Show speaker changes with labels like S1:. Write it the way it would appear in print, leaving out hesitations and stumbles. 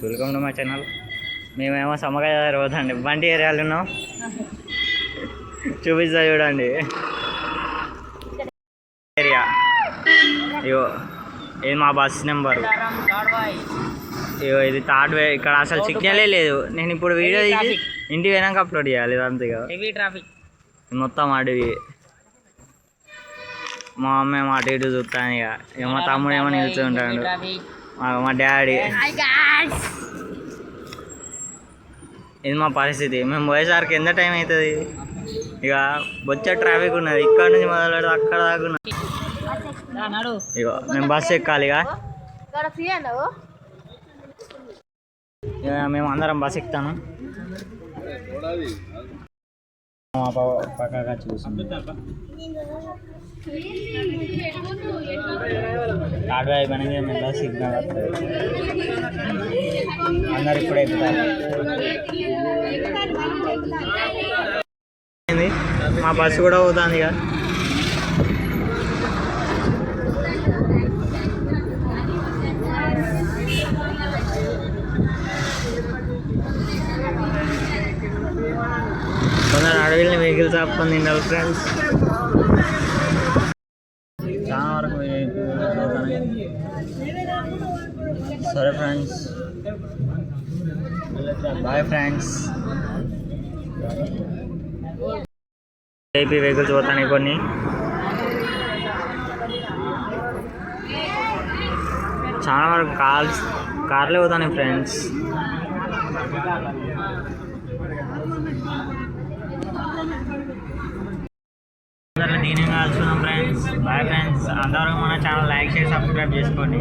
S1: Welcome to my channel. మేమేమో సమ్మకాయ పోతండి బండి ఏరియాలో ఉన్నాం. చూపిస్తా చూడండి ఏరియా. ఇగో ఇది మా బస్ నెంబర్. ఇగో ఇది థర్డ్ వే. ఇక్కడ అసలు సిగ్నలే లేదు. నేను ఇప్పుడు వీడియో తీసి ఇంటికి పోయినాక అప్లోడ్ చేయాలి. ఇదంతా హెవీ ట్రాఫిక్ మొత్తం అడవి. మా అమ్మ ఏమో అటు ఇటు చూస్తాను. ఇక మా తమ్ముడు ఏమో నిల్చుంటాడు. మా డాడీ. ఇది మా పరిస్థితి. మేము పోయేసరికి ఎంత టైం అవుతుంది. ఇక వచ్చే ట్రాఫిక్ ఉన్నది. ఇక్కడ నుంచి మొదలెడు అక్కడ దాకా ఉన్నది. ఇక మేము బస్సు ఎక్కాలి. ఇక మేము అందరం బస్సు ఎక్కుతాను. పక్కగా చూస్తాం. ఆడవే అయిపోయినాక మెల్ల సిగ్నల్ వస్తుంది. అందరు ఇప్పుడు ఎక్కుతారు. మా బస్సు కూడా పోతుంది. ఇక కొందరు అడవిని వెహికల్స్ ఆపుకొని తింటారు ఫ్రెండ్స్. చాలా వరకు సరే friends, boy friends. AP vehicles పోతాయి కొన్ని. చాలా వరకు కార్లే పోతాయి ఫ్రెండ్స్. దీనిగా కలుసుకున్నాం ఫ్రెండ్స్. Boy friends. అంతవరకు మన ఛానల్ లైక్ చేసి సబ్స్క్రైబ్ చేసుకోండి.